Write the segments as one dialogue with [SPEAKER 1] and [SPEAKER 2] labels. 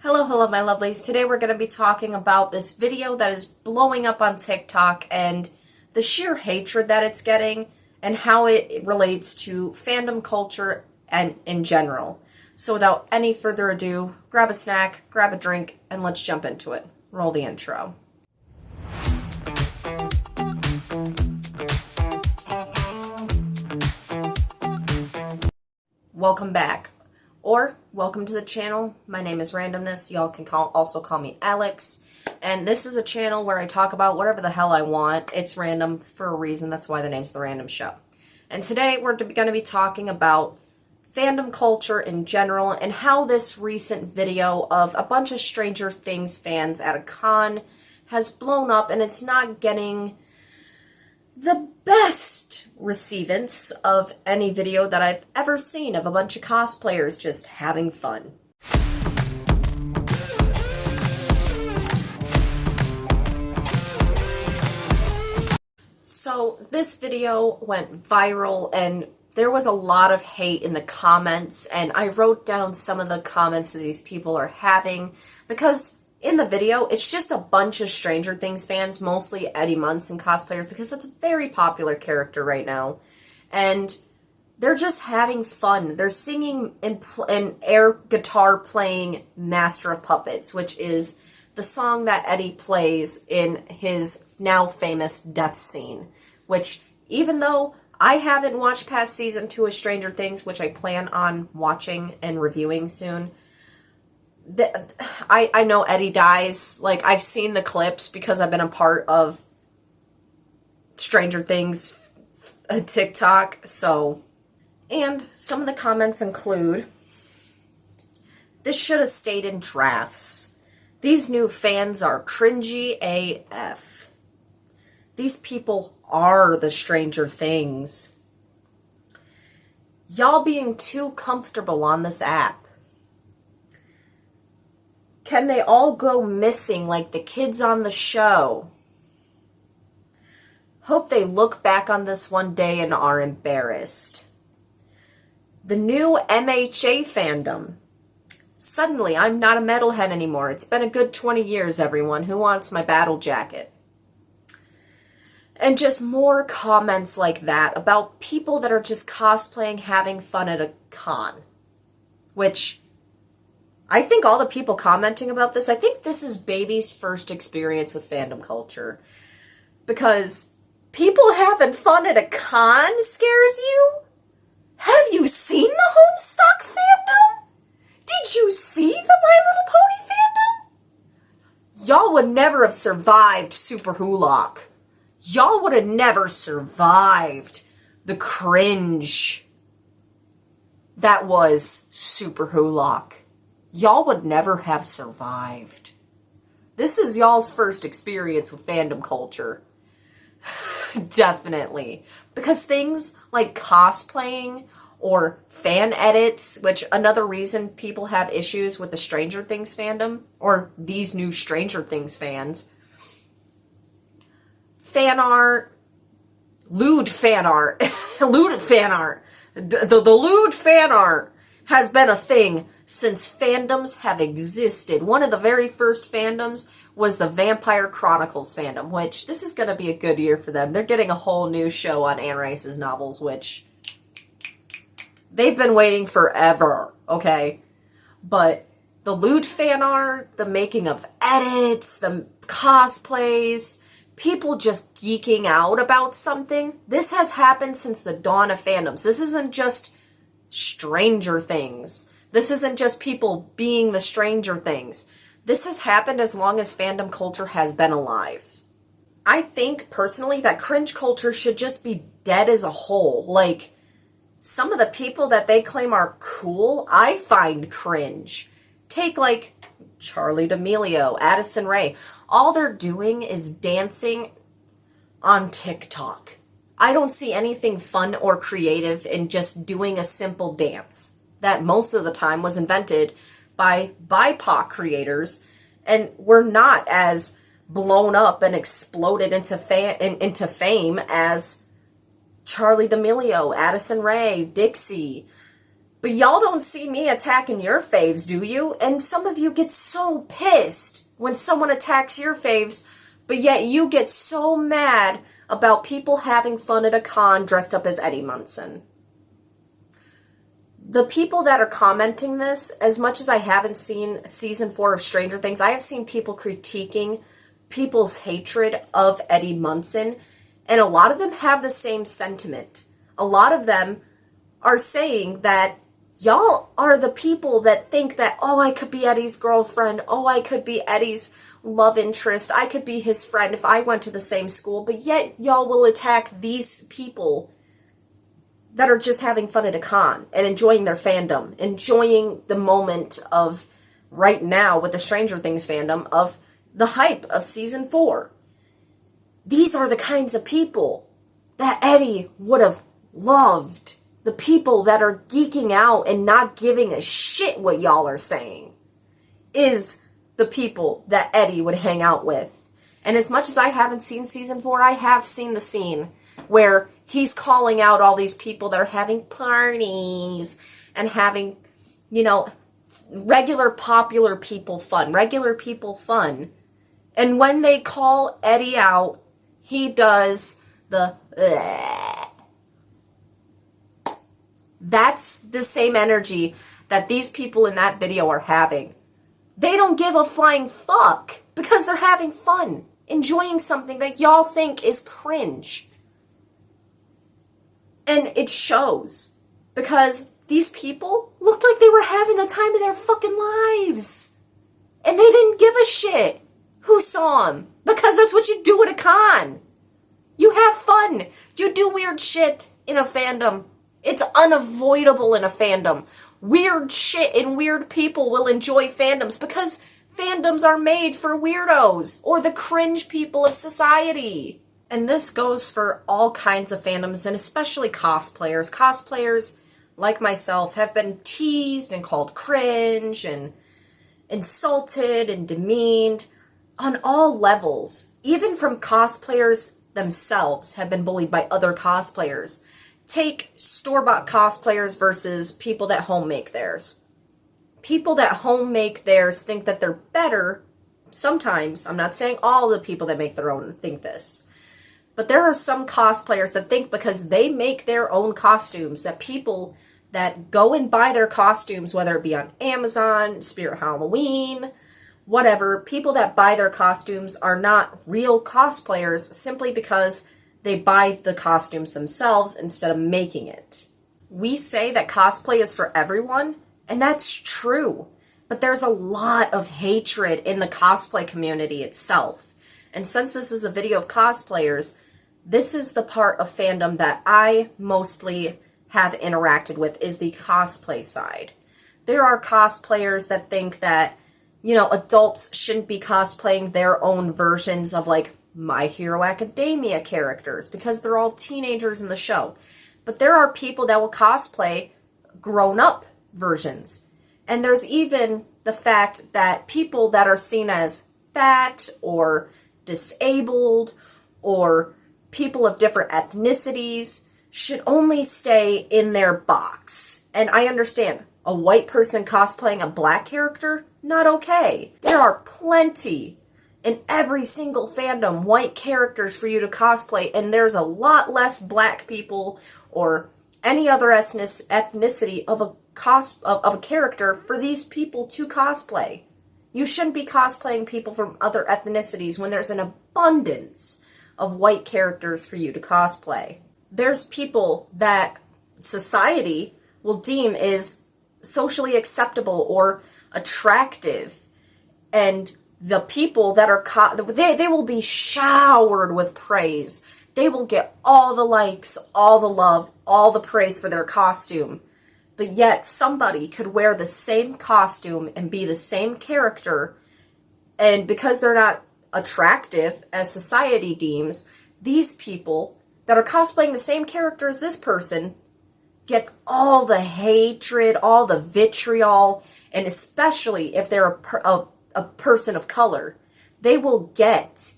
[SPEAKER 1] Hello, my lovelies. Today we're going to be talking about this video that is blowing up on TikTok and the sheer hatred that it's getting and how it relates to fandom culture and in general. So without any further ado, grab a snack, grab a drink, and let's jump into it. Roll the intro. Welcome back. Or, welcome to the channel. My name is Randomness. Y'all can also call me Alex. And this is a channel where I talk about whatever the hell I want. It's random for a reason. That's why the name's The Random Show. And today we're going to be talking about fandom culture in general and how this recent video of a bunch of Stranger Things fans at a con has blown up, and it's not getting the best receivance of any video that I've ever seen of a bunch of cosplayers just having fun. So this video went viral and there was a lot of hate in the comments, and I wrote down some of the comments that these people are having because in the video, it's just a bunch of Stranger Things fans, mostly Eddie Munson cosplayers, because it's a very popular character right now. And they're just having fun. They're singing and air guitar playing Master of Puppets, which is the song that Eddie plays in his now famous death scene. Which, even though I haven't watched past season 2 of Stranger Things, which I plan on watching and reviewing soon, I know Eddie dies. Like, I've seen the clips because I've been a part of Stranger Things TikTok, so. And some of the comments include, this should have stayed in drafts. These new fans are cringy AF. These people are the Stranger Things. Y'all being too comfortable on this app. Can they all go missing like the kids on the show? Hope they look back on this one day and are embarrassed. The new MHA fandom. Suddenly, I'm not a metalhead anymore. It's been a good 20 years, everyone. Who wants my battle jacket? And just more comments like that about people that are just cosplaying, having fun at a con. Which, I think all the people commenting about this, I think this is baby's first experience with fandom culture. Because people having fun at a con scares you? Have you seen the Homestuck fandom? Did you see the My Little Pony fandom? Y'all would never have survived Super Hulock. Y'all would have never survived the cringe that was Super Hulock. Y'all would never have survived. This is y'all's first experience with fandom culture. Definitely. Because things like cosplaying or fan edits, which another reason people have issues with the Stranger Things fandom, or these new Stranger Things fans, fan art, lewd fan art, lewd fan art, the lewd fan art has been a thing since fandoms have existed. One of the very first fandoms was the Vampire Chronicles fandom, which this is going to be a good year for them. They're getting a whole new show on Anne Rice's novels, which they've been waiting forever, okay? But the lewd fan art, the making of edits, the cosplays, people just geeking out about something, this has happened since the dawn of fandoms. This isn't just Stranger Things. This isn't just people being the Stranger Things. This has happened as long as fandom culture has been alive. I think, personally, that cringe culture should just be dead as a whole. Like, some of the people that they claim are cool, I find cringe. Take, like, Charlie D'Amelio, Addison Rae. All they're doing is dancing on TikTok. I don't see anything fun or creative in just doing a simple dance that most of the time was invented by BIPOC creators and were not as blown up and exploded into fame as Charlie D'Amelio, Addison Rae, Dixie, But y'all don't see me attacking your faves, do you? And some of you get so pissed when someone attacks your faves, but yet you get so mad about people having fun at a con dressed up as Eddie Munson. The people that are commenting this, as much as I haven't seen season 4 of Stranger Things, I have seen people critiquing people's hatred of Eddie Munson, and a lot of them have the same sentiment. A lot of them are saying that y'all are the people that think that, oh, I could be Eddie's girlfriend, oh, I could be Eddie's love interest, I could be his friend if I went to the same school, but yet y'all will attack these people that are just having fun at a con and enjoying their fandom, enjoying the moment of right now with the Stranger Things fandom of the hype of season 4. These are the kinds of people that Eddie would have loved. The people that are geeking out and not giving a shit what y'all are saying is the people that Eddie would hang out with. And as much as I haven't seen season 4, I have seen the scene where he's calling out all these people that are having parties and having, regular popular people fun. And when they call Eddie out, he does the bleh. That's the same energy that these people in that video are having. They don't give a flying fuck because they're having fun, enjoying something that y'all think is cringe. And it shows because these people looked like they were having the time of their fucking lives. And they didn't give a shit who saw them because that's what you do at a con. You have fun. You do weird shit in a fandom. It's unavoidable in a fandom. Weird shit and weird people will enjoy fandoms because fandoms are made for weirdos or the cringe people of society. And this goes for all kinds of fandoms and especially cosplayers. Cosplayers, like myself, have been teased and called cringe and insulted and demeaned on all levels. Even from cosplayers themselves have been bullied by other cosplayers. Take store-bought cosplayers versus people that home make theirs. People that home make theirs think that they're better. Sometimes, I'm not saying all the people that make their own think this, but there are some cosplayers that think because they make their own costumes that people that go and buy their costumes, whether it be on Amazon, Spirit Halloween, whatever, people that buy their costumes are not real cosplayers simply because they buy the costumes themselves instead of making it. We say that cosplay is for everyone, and that's true. But there's a lot of hatred in the cosplay community itself. And since this is a video of cosplayers, this is the part of fandom that I mostly have interacted with, is the cosplay side. There are cosplayers that think that, adults shouldn't be cosplaying their own versions of, My Hero Academia characters because they're all teenagers in the show. But there are people that will cosplay grown-up versions. And there's even the fact that people that are seen as fat or disabled or people of different ethnicities should only stay in their box. And I understand, a white person cosplaying a black character, not okay. There are plenty in every single fandom, white characters for you to cosplay, and there's a lot less black people or any other ethnicity of a character for these people to cosplay. You shouldn't be cosplaying people from other ethnicities when there's an abundance of white characters for you to cosplay. There's people that society will deem is socially acceptable or attractive, and the people that are they will be showered with praise. They will get all the likes, all the love, all the praise for their costume. But yet somebody could wear the same costume and be the same character, and because they're not attractive as society deems, these people that are cosplaying the same character as this person get all the hatred, all the vitriol, and especially if they're a person of color, they will get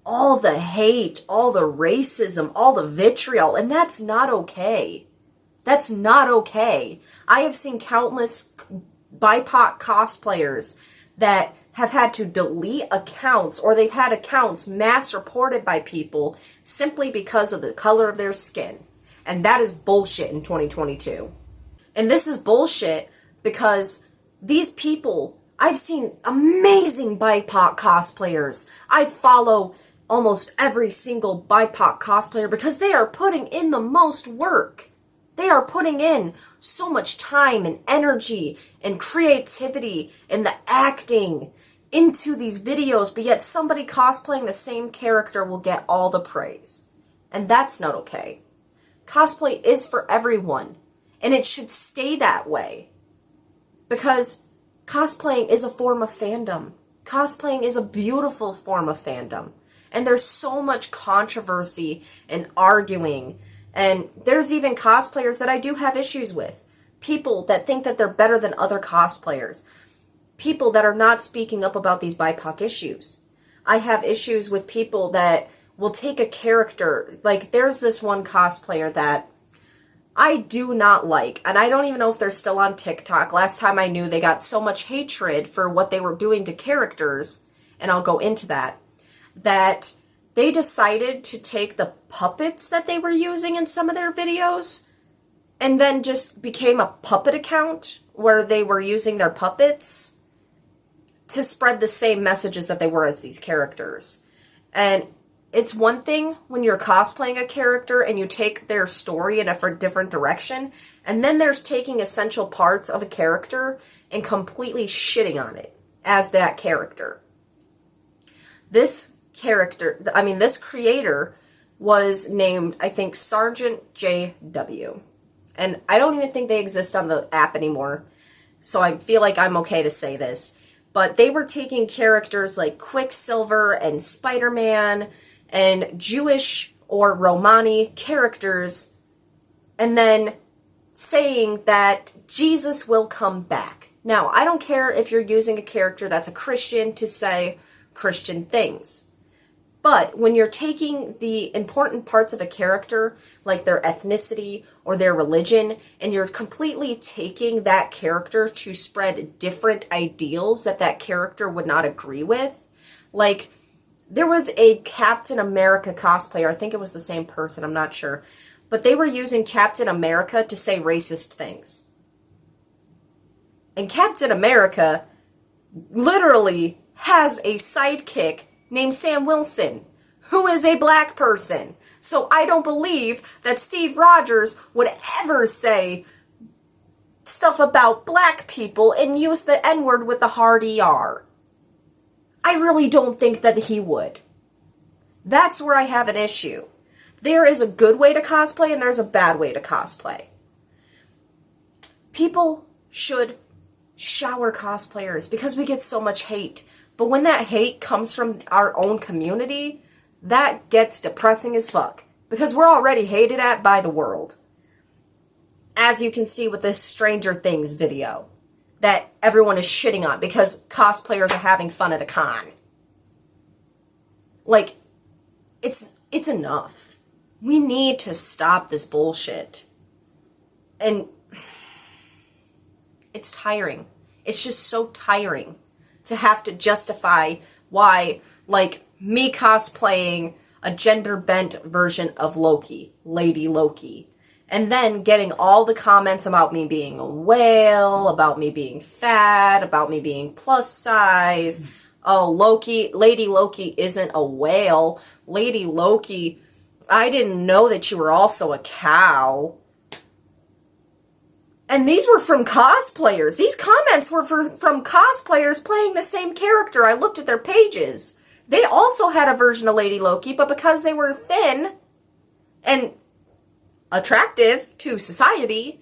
[SPEAKER 1] all the hate, all the racism, all the vitriol, and that's not okay. That's not okay. I have seen countless BIPOC cosplayers that have had to delete accounts, or they've had accounts mass reported by people simply because of the color of their skin. And that is bullshit in 2022. And this is bullshit because these people, I've seen amazing BIPOC cosplayers. I follow almost every single BIPOC cosplayer because they are putting in the most work. They are putting in so much time and energy and creativity and the acting into these videos, but yet somebody cosplaying the same character will get all the praise. And that's not okay. Cosplay is for everyone, and it should stay that way. Because cosplaying is a form of fandom. Cosplaying is a beautiful form of fandom. And there's so much controversy and arguing. And there's even cosplayers that I do have issues with. People that think that they're better than other cosplayers. People that are not speaking up about these BIPOC issues. I have issues with people that will take a character. Like, there's this one cosplayer that I do not like, and I don't even know if they're still on TikTok. Last time I knew, they got so much hatred for what they were doing to characters, and I'll go into that, that they decided to take the puppets that they were using in some of their videos and then just became a puppet account where they were using their puppets to spread the same messages that they were as these characters. And it's one thing when you're cosplaying a character and you take their story in a different direction, and then there's taking essential parts of a character and completely shitting on it as that character. This creator was named, I think, Sergeant JW. And I don't even think they exist on the app anymore, so I feel like I'm okay to say this. But they were taking characters like Quicksilver and Spider-Man and Jewish or Romani characters, and then saying that Jesus will come back. Now, I don't care if you're using a character that's a Christian to say Christian things. But when you're taking the important parts of a character, like their ethnicity or their religion, and you're completely taking that character to spread different ideals that that character would not agree with, like, there was a Captain America cosplayer, I think it was the same person, I'm not sure, but they were using Captain America to say racist things. And Captain America literally has a sidekick named Sam Wilson, who is a black person. So I don't believe that Steve Rogers would ever say stuff about black people and use the N-word with the hard ER. I really don't think that he would. That's where I have an issue. There is a good way to cosplay and there's a bad way to cosplay. People should shower cosplayers because we get so much hate. But when that hate comes from our own community, that gets depressing as fuck. Because we're already hated at by the world. As you can see with this Stranger Things video that everyone is shitting on because cosplayers are having fun at a con. Like, it's enough. We need to stop this bullshit. And it's tiring. It's just so tiring to have to justify why, like, me cosplaying a gender-bent version of Loki, Lady Loki, and then getting all the comments about me being a whale, about me being fat, about me being plus size. Oh, Lady Loki isn't a whale. Lady Loki, I didn't know that you were also a cow. And these were from cosplayers. These comments were from cosplayers playing the same character. I looked at their pages. They also had a version of Lady Loki, but because they were thin and attractive to society,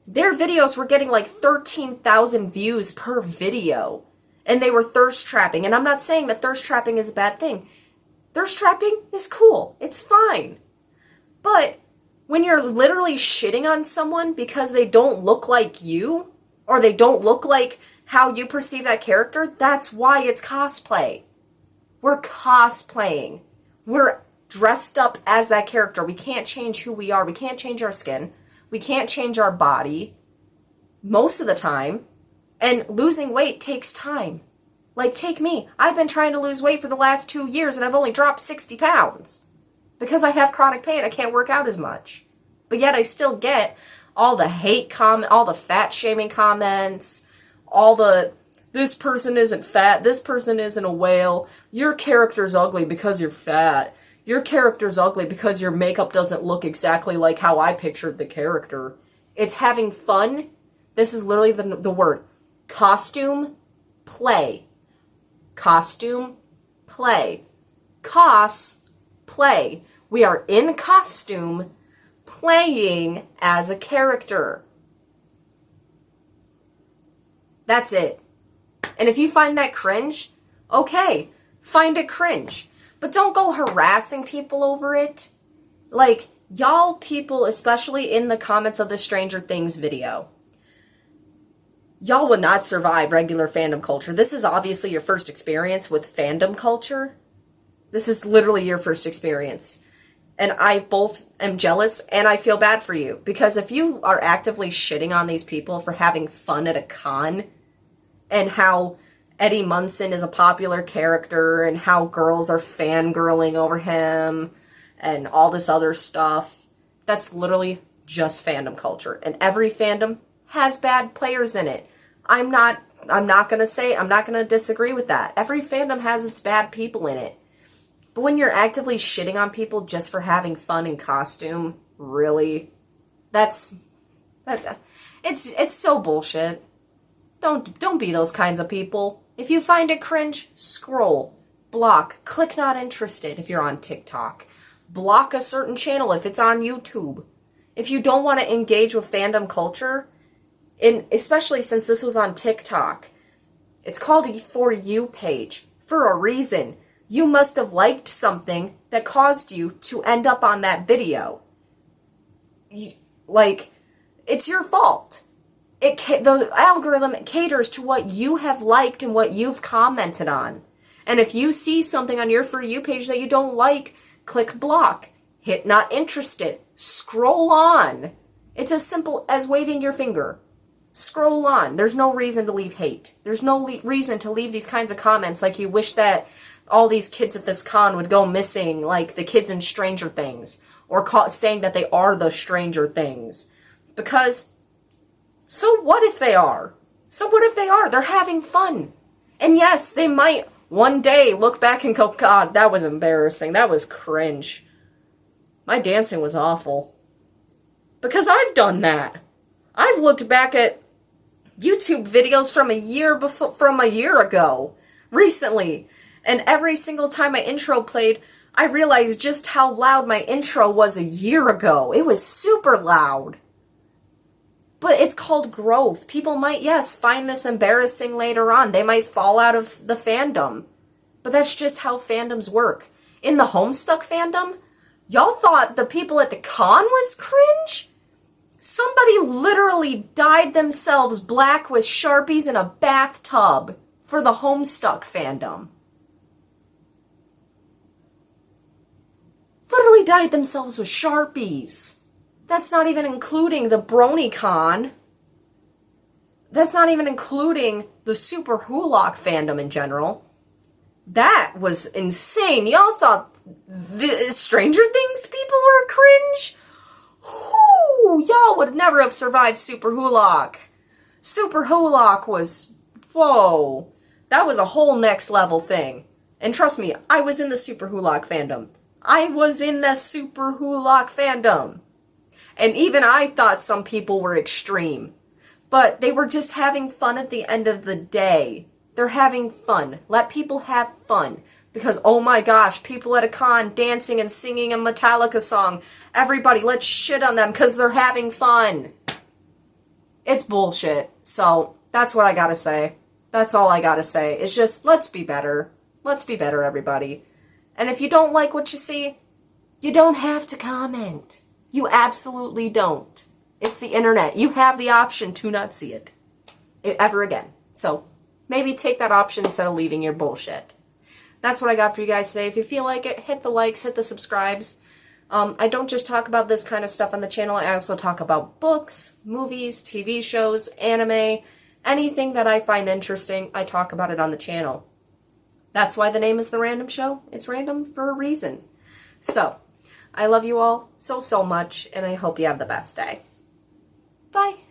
[SPEAKER 1] their videos were getting like 13,000 views per video. And they were thirst trapping. And I'm not saying that thirst trapping is a bad thing. Thirst trapping is cool. It's fine. But when you're literally shitting on someone because they don't look like you, or they don't look like how you perceive that character, that's why it's cosplay. We're cosplaying. We're dressed up as that character. We can't change who we are. We can't change our skin. We can't change our body most of the time. And losing weight takes time. Like, take me. I've been trying to lose weight for the last 2 years and I've only dropped 60 pounds. Because I have chronic pain, I can't work out as much. But yet I still get all the hate comment, all the fat shaming comments, all the, this person isn't fat, this person isn't a whale, your character's ugly because you're fat, your character's ugly because your makeup doesn't look exactly like how I pictured the character. It's having fun. This is literally the word. Costume, play. Costume, play. Play. We are in costume, playing as a character. That's it. And if you find that cringe, okay, find it cringe. But don't go harassing people over it. Like, y'all people, especially in the comments of the Stranger Things video, y'all would not survive regular fandom culture. This is obviously your first experience with fandom culture. This is literally your first experience. And I both am jealous and I feel bad for you. Because if you are actively shitting on these people for having fun at a con, and how Eddie Munson is a popular character, and how girls are fangirling over him, and all this other stuff, that's literally just fandom culture. And every fandom has bad players in it. I'm not going to disagree with that. Every fandom has its bad people in it. But when you're actively shitting on people just for having fun in costume, really, it's so bullshit. Don't be those kinds of people. If you find it cringe, scroll, block, click not interested if you're on TikTok. Block a certain channel if it's on YouTube. If you don't want to engage with fandom culture, especially since this was on TikTok, it's called a For You page for a reason. You must have liked something that caused you to end up on that video. It's your fault. The algorithm caters to what you have liked and what you've commented on. And if you see something on your For You page that you don't like, click block, hit not interested, scroll on. It's as simple as waving your finger. Scroll on. There's no reason to leave hate. There's no reason to leave these kinds of comments like you wish that all these kids at this con would go missing, like the kids in Stranger Things, or saying that they are the Stranger Things. Because, so what if they are? So what if they are? They're having fun. And yes, they might one day look back and go, God, that was embarrassing. That was cringe. My dancing was awful. Because I've done that. I've looked back at YouTube videos from a year ago, recently, and every single time my intro played, I realized just how loud my intro was a year ago. It was super loud. But it's called growth. People might, yes, find this embarrassing later on. They might fall out of the fandom. But that's just how fandoms work. In the Homestuck fandom, y'all thought the people at the con was cringe? Somebody literally dyed themselves black with Sharpies in a bathtub for the Homestuck fandom. Literally dyed themselves with Sharpies. That's not even including the BronyCon. That's not even including the Super Hulock fandom in general. That was insane. Y'all thought the Stranger Things people were cringe? Whoo! Y'all would never have survived Super Hulock. Super Hulock was, whoa. That was a whole next level thing. And trust me, I was in the Super Hulock fandom. And even I thought some people were extreme. But they were just having fun at the end of the day. They're having fun. Let people have fun. Because, oh my gosh, people at a con dancing and singing a Metallica song. Everybody, let's shit on them because they're having fun. It's bullshit. So, that's what I gotta say. That's all I gotta say. It's just, let's be better. Let's be better, everybody. And if you don't like what you see, you don't have to comment. You absolutely don't. It's the internet. You have the option to not see it ever again. So maybe take that option instead of leaving your bullshit. That's what I got for you guys today. If you feel like it, hit the likes, hit the subscribes. I don't just talk about this kind of stuff on the channel. I also talk about books, movies, TV shows, anime, anything that I find interesting. I talk about it on the channel. That's why the name is The Random Show. It's random for a reason. So, I love you all so much, and I hope you have the best day. Bye.